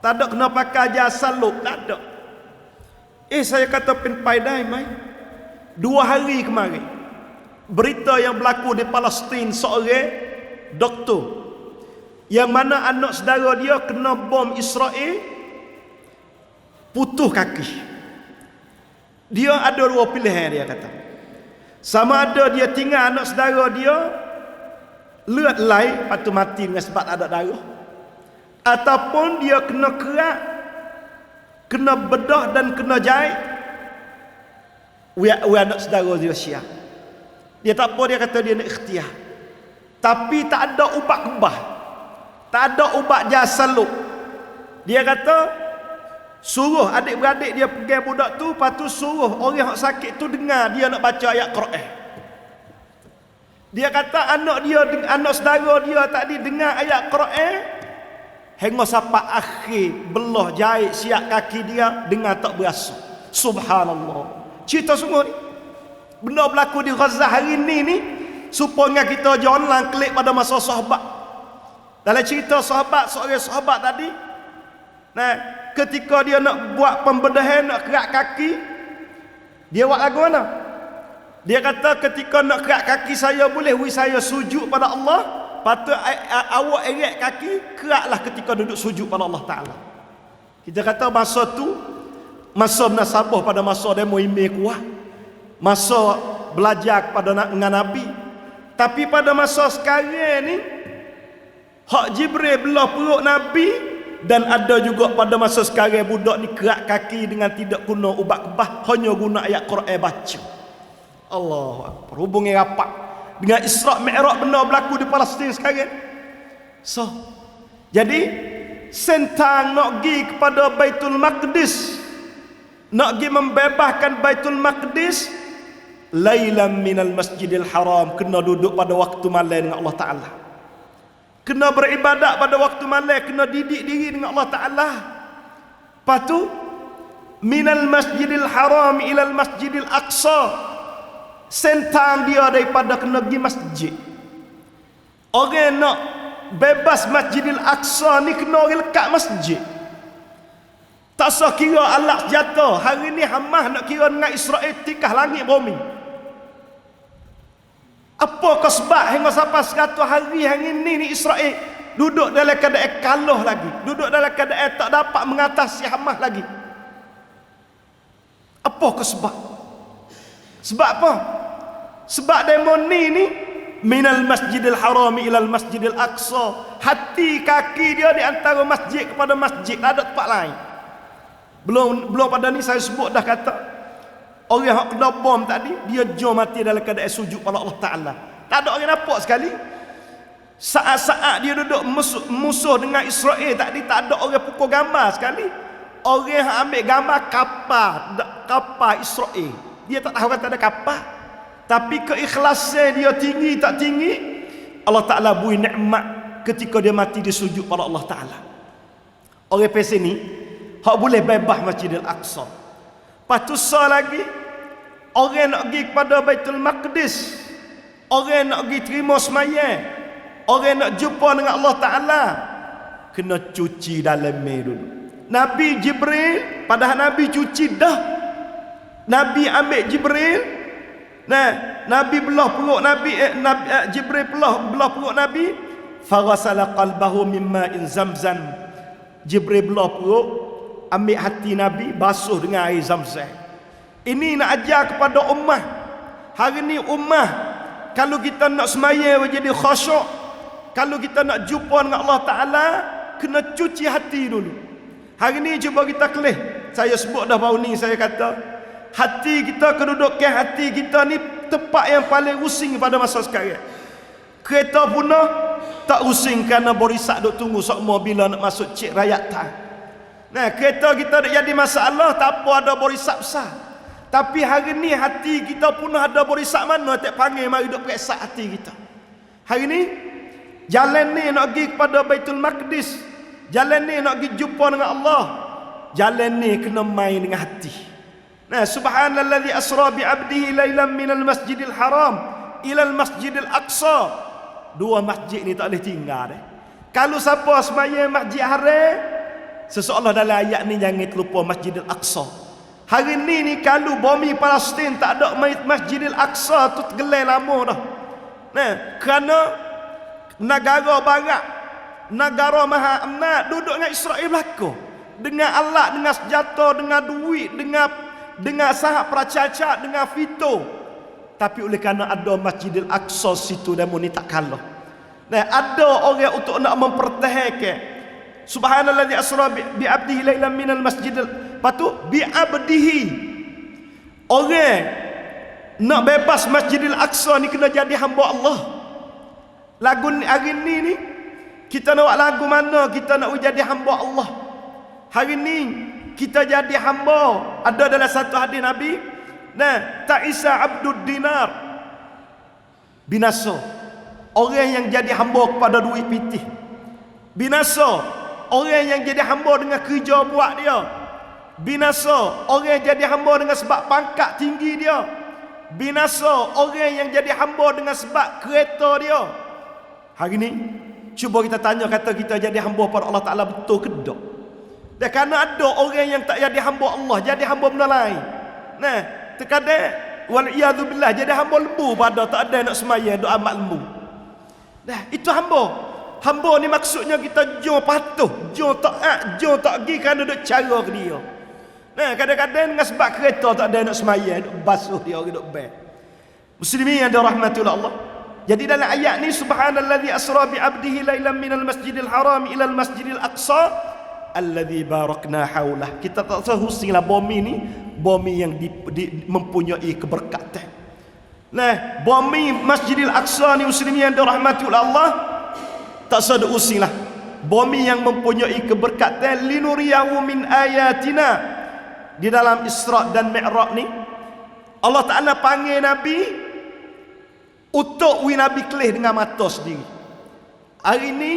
tak ada kena pakai jasa luk, tak ada. Saya kata penpaidai mai 2 hari kemarin berita yang berlaku di Palestin, seorang doktor yang mana anak saudara dia kena bom Israel putus kaki. Dia ada 2 pilihan, dia kata. Sama ada dia tinggal anak saudara dia lut lai patu mati dengan sebab ada darah, ataupun dia kena kerak, kena bedah dan kena jahit anak saudara dia Syiah. Dia tak apa, dia kata dia nak ikhtiar. Tapi tak ada ubat kebah, tak ada ubat jasaluk. Dia kata suruh adik-beradik dia pegang budak tu, lepas tu suruh orang yang sakit tu dengar dia nak baca ayat Quran. Dia kata anak saudara dia tadi dengar ayat Quran hingga sampai akhir belah jahit siap kaki dia dengar tak berasa. Subhanallah. Cerita semua ni benda berlaku di Gaza hari ni supaya kita jangan klik pada masa sahabat. Dalam cerita sahabat, seorang sahabat tadi, nah, ketika dia nak buat pembedahan, nak kerak kaki, dia buat lagu mana? Dia kata ketika nak kerak kaki saya boleh saya sujud pada Allah, patut awak eret kaki, keraklah ketika duduk sujud pada Allah Ta'ala. Kita kata masa tu masa menasabah pada masa demo email kuat, masa belajar kepada dengan Nabi. Tapi pada masa sekarang ni hak Jibril belah perut Nabi. Dan ada juga pada masa sekarang budak ni kerak kaki dengan tidak guna ubat kebah, hanya guna ayat Quran baca. Allahu Akbar. Hubungi rapat dengan Isra' Mi'raj benar berlaku di Palestin sekarang. So, jadi sentang nak pergi kepada Baitul Maqdis, nak pergi membebaskan Baitul Maqdis, lailam minal Masjidil Haram, kena duduk pada waktu malam dengan Allah Ta'ala, kena beribadat pada waktu malam, kena didik diri dengan Allah Ta'ala. Lepas tu minal Masjidil Haram ilal Masjidil Aqsa, sentang dia daripada kena pergi masjid. Orang nak bebas Masjidil Aqsa ni kena orang lekat masjid. Tak usah kira alat senjata. Hari ni Hamas nak kira dengan Israel tikah langit bumi. Apa kau sebab hingga sampai 100 hari ni Israel duduk dalam keadaan kalah lagi, duduk dalam keadaan tak dapat mengatasi Hamas lagi? Apa kau sebab? Sebab apa? Sebab demo ni minal Masjidil Haram ilal Masjidil Aqsa, hati kaki dia di antara masjid kepada masjid, tak ada tempat lain. Belum pada ni saya sebut dah kata orang yang kena bom tadi dia jom mati dalam keadaan sujud pada Allah Ta'ala. Tak ada orang nampak sekali. Saat-saat dia duduk musuh dengan Israel tadi, tak ada orang pukul gambar sekali. Orang yang ambil gambar kapal Israel, dia tak tahu kata ada kapal. Tapi keikhlasan dia tinggi tak tinggi, Allah Ta'ala beri nikmat ketika dia mati dia sujud pada Allah Ta'ala. Orang pesen ni hak boleh bebas Masjidil Aqsa. Lepas tu lagi orang nak pergi kepada Baitul Maqdis, orang nak pergi terima sembahyang, orang nak jumpa dengan Allah Ta'ala, kena cuci dalam air dulu. Nabi Jibril, padahal Nabi cuci dah. Nabi ambil Jibril, Nabi belah perut Jibril belah perut Nabi, farasala qalbahu mimma in zamzam. Jibril belah perut, ambil hati Nabi, basuh dengan air Zamzam. Ini nak ajar kepada ummah. Hari ni ummah, kalau kita nak sembahyang jadi khusyuk, kalau kita nak jumpa dengan Allah Ta'ala, kena cuci hati dulu. Hari ni cuba kita kelih. Saya sebut dah baru ni, saya kata hati kita, kedudukan hati kita ni tempat yang paling rusing pada masa sekarang. Kereta punah tak rusing kerana borisak duk tunggu semua bila nak masuk cek rakyat tak. Kereta kita dah jadi masalah, tak apa ada borisak besar. Tapi hari ni hati kita pun ada borisak mana, tak panggil mari duk periksa hati kita. Hari ni jalan ni nak pergi kepada Baitul Maqdis, jalan ni nak pergi jumpa dengan Allah, jalan ni kena main dengan hati. Subhanallazi asra bi 'abdihi lailan minal Masjidil Haram ilal Masjidil Aqsa. Dua masjid ni tak boleh tinggal deh. Kalau siapa sembahyang Masjid Haram, seseolah dalam ayat ni jangan terlupa Masjidil Aqsa. Hari ni kalau bumi Palestin tak ada Masjidil Aqsa tu tergelai lama dah. Kerana negara barat, negara maha amanat duduk dengan Israel belaka. Dengan alat, dengan senjata, dengan duit, dengan sahab pracacat, dengan fito. Tapi oleh kerana ada Masjidil Aqsa situ, demo ni tak kalah. Ada orang untuk nak mempertahankan. Subhanallazi asra bi 'abdihi lailan minal masjidil, patu bi 'abdihi. Orang nak bebas Masjidil Aqsa ni kena jadi hamba Allah. Lagu ni hari ni kita nak buat lagu mana kita nak jadi hamba Allah. Hari ni kita jadi hamba. Ada dalam satu hadis Nabi, ta'isa abdud dinar, binasa orang yang jadi hamba kepada duit pitih. Binasa orang yang jadi hamba dengan kerja buat dia. Binasa orang yang jadi hamba dengan sebab pangkat tinggi dia. Binasa orang yang jadi hamba dengan sebab kereta dia. Hari ni cuba kita tanya, kata kita jadi hamba pada Allah Ta'ala betul ke tak? Dan kerana ada orang yang tak jadi hamba Allah, jadi hamba benda lain. Terkadang wal'iyadzubillah jadi hamba lembu pada tak ada nak sembahyang, doa amat lembu. Itu hamba. Hamba ni maksudnya kita jom patuh, jom taat, jom tak pergi kerana duk cara ke dia. Kadang-kadang dengan sebab kereta tak ada nak sembahyang, duk basuh dia, orang duk bel. Muslimin yang dirahmati Allah. Jadi dalam ayat ni, subhanallazi asra bi 'abdihi lailan minal Masjidil Haram ilal Masjidil Aqsa alladzi barakna haulah. Kita tak tahu singlah bumi ni, bumi yang mempunyai keberkatan. Bumi Masjidil Aqsa ni muslimin yang dirahmati Allah, tak usah usinglah bumi yang mempunyai keberkatan, linuriyahu min ayatina. Di dalam Isra dan Mi'raj ni Allah Ta'ala panggil Nabi untuk Nabi kelih dengan mata sendiri. Hari ni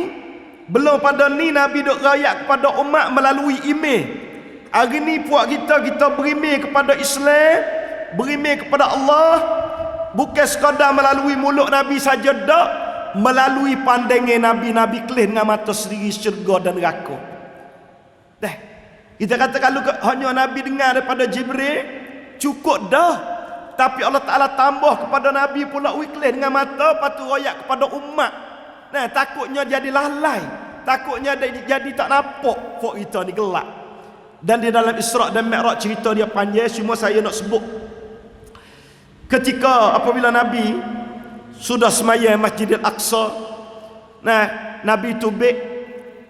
belum pada ni Nabi duk rayak kepada umat melalui email. Hari ni puak kita berimej kepada Islam, berimej kepada Allah, bukan sekadar melalui mulut Nabi saja dak, melalui pandangan Nabi kelih dengan mata sendiri syurga dan neraka. Dah. Kita kata kalau hanya Nabi dengar daripada Jibril cukup dah. Tapi Allah Ta'ala tambah kepada Nabi pula kelih dengan mata, lepas tu royak kepada umat. Nah, takutnya jadi lalai, takutnya jadi tak nampak fok kita ni gelap. Dan di dalam Isra dan Mi'raj cerita dia panjang, cuma saya nak sebut ketika apabila Nabi sudah semaya Masjidil Aqsa, nah Nabi tubik,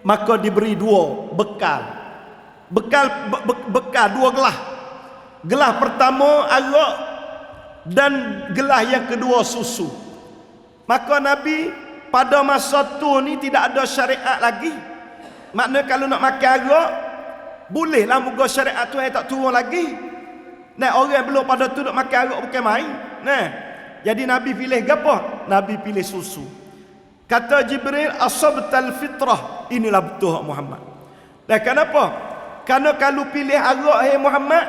maka diberi dua bekal dua gelas. Gelas pertama arak dan gelas yang kedua susu. Maka Nabi pada masa tu ni tidak ada syariat lagi. Maknanya kalau nak makan arak bolehlah muka syariat tu tak turun lagi. Nah, orang belum pada tu nak makan arak bukan main. Nah, jadi Nabi pilih apa? Nabi pilih susu. Kata Jibril, asabtal fitrah. Inilah betul Muhammad. Dan kenapa? Karena kalau pilih arak Muhammad,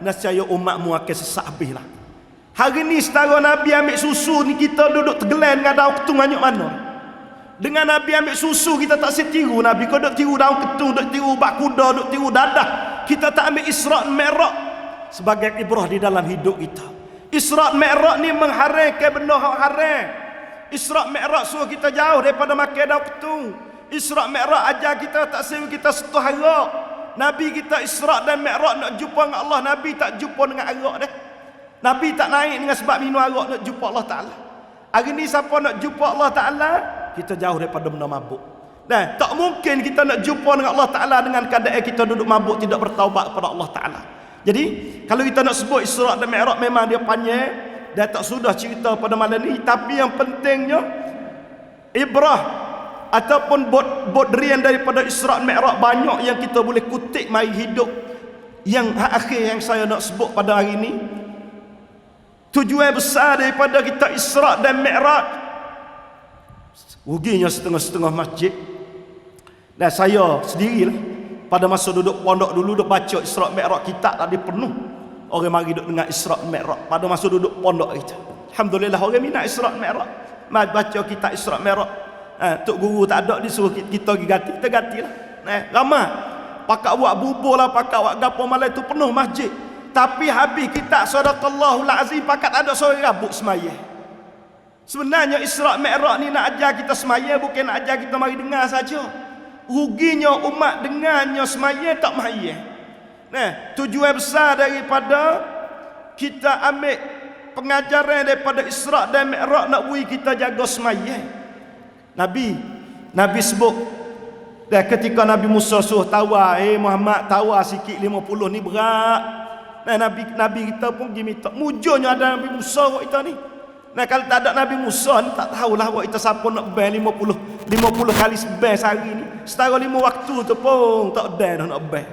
nescaya umatmu akan sesak habislah. Hari ni setara Nabi ambil susu ni, kita duduk tergelan dengan daun ketung banyak mana. Dengan Nabi ambil susu, kita tak setiru Nabi. Kau duduk tiru daun ketung, duduk tiru bak kuda, duduk tiru dadah. Kita tak ambil Isra' Mi'raj sebagai ibrah di dalam hidup kita. Isra' Mi'raj ni mengharamkan benda hak haram. Isra' Mi'raj suruh kita jauh daripada makan daun ketung. Isra' Mi'raj ajar kita tak seru kita sentuh arak. Nabi kita Isra' dan Mi'raj nak jumpa dengan Allah. Nabi tak jumpa dengan arak dah. Nabi tak naik dengan sebab minum arak nak jumpa Allah Ta'ala. Hari ni siapa nak jumpa Allah Ta'ala, kita jauh daripada benda mabuk. Dan tak mungkin kita nak jumpa dengan Allah Ta'ala dengan keadaan kita duduk mabuk, tidak bertaubat kepada Allah Ta'ala. Jadi kalau kita nak sebut Isra' dan Mi'raj memang dia panjang dan tak sudah cerita pada malam ni. Tapi yang pentingnya ibrah ataupun bodrian daripada Isra' Mi'raj banyak yang kita boleh kutip mari hidup. Yang akhir yang saya nak sebut pada hari ini, tujuan besar daripada kita Isra' dan Mi'raj, ruginya setengah-setengah masjid. Dan saya sendirilah pada masa duduk pondok dulu duk baca Isra' Mi'raj, kitab tadi penuh orang mari duk dengar Isra' Mi'raj pada masa duduk pondok kita. Alhamdulillah orang minat Isra' Mi'raj, mari baca kitab Isra' Mi'raj. Tok guru tak ada disuruh kita pergi ganti, kita gantilah. Ramai pakak buat bubur lah, pakak buat gapo malam tu penuh masjid. Tapi habis kitab Sadaqallahul Azim pakat ada seorang rabuk semaya. Sebenarnya Isra' Mi'raj ni nak ajar kita semaya, bukan nak ajar kita mari dengar saja. Ruginya umat dengarnya semaya tak maya. Nah, tujuan besar daripada kita ambil pengajaran daripada Isra' dan Mi'raj nak bui kita jaga semaya. Nabi sebut dan ketika Nabi Musa suruh tawar, Muhammad tawar sikit 50 ni berat. Nah, Nabi kita pun pergi minta. Mujurnya ada Nabi Musa buat kita ni. Nah, kalau tak ada Nabi Musa ni tak tahulah buat kita siapa nak ban 50 kali seban sehari ni. Setara 5 waktu tu pun tak ada dah nak ban.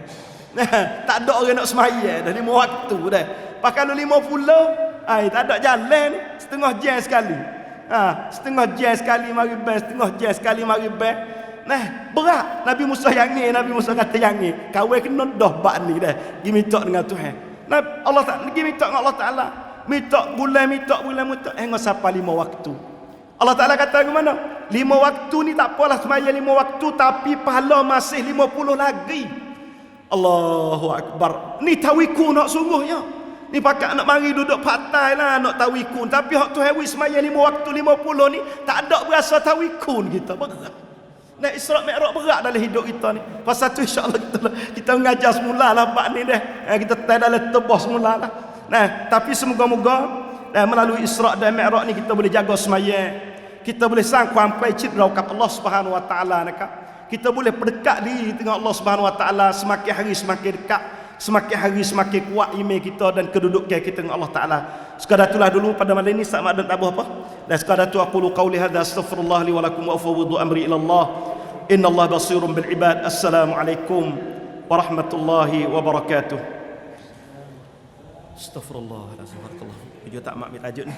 Nah, tak ada orang nak semaya dah 5 waktu dah. Pas kalau 50, tak ada jalan ni, setengah jam sekali. Setengah jam sekali mari ban, setengah jam sekali mari ban. Nah, berat. Nabi Musa Nabi Musa kata yangi. Kawan kena dah bak ni dah. Pergi minta dengan Tuhan. Nah, Allah tak pergi minta dengan Allah Ta'ala. Minta bulan. Hingga sampai 5 waktu. Allah Ta'ala kata ke mana? 5 waktu ni tak apalah semaya 5 waktu. Tapi pahala masih 50 lagi. Allahu Akbar. Ni tawiku nak sungguhnya. Ni pakak nak mari duduk patai lah nak tawikun. Tapi hak tu hewi semaya 5 waktu 50 ni tak ada berasa tawikun kita. Berat. Nah, Isra' Mi'raj berat dalam hidup kita ni. Pasal tu insya-Allah kita mengajar semula lah bab ni dah. Kita tak dalam tebah semula lah. Nah, tapi semoga-moga melalui Isra' dan Mi'raj ni kita boleh jaga semaya. Kita boleh sangkut sampai citra kat Allah Subhanahu Wa Taala nakak. Kita boleh berdekat diri dengan Allah Subhanahu Wa Taala semakin hari semakin dekat. Semakin hari semakin kuat iman kita dan kedudukan kita dengan Allah Ta'ala. Sekadar itulah dulu pada malam ini, sama ada tak apa. Dan sekadar itu aku qauli hadza astaghfirullah li wa lakum wa afawwidu amri ila Allah. Innallaha basirun bil ibad. Assalamualaikum warahmatullahi wabarakatuh. Astaghfirullah. Barakallah. Video tak mak tajuk ni.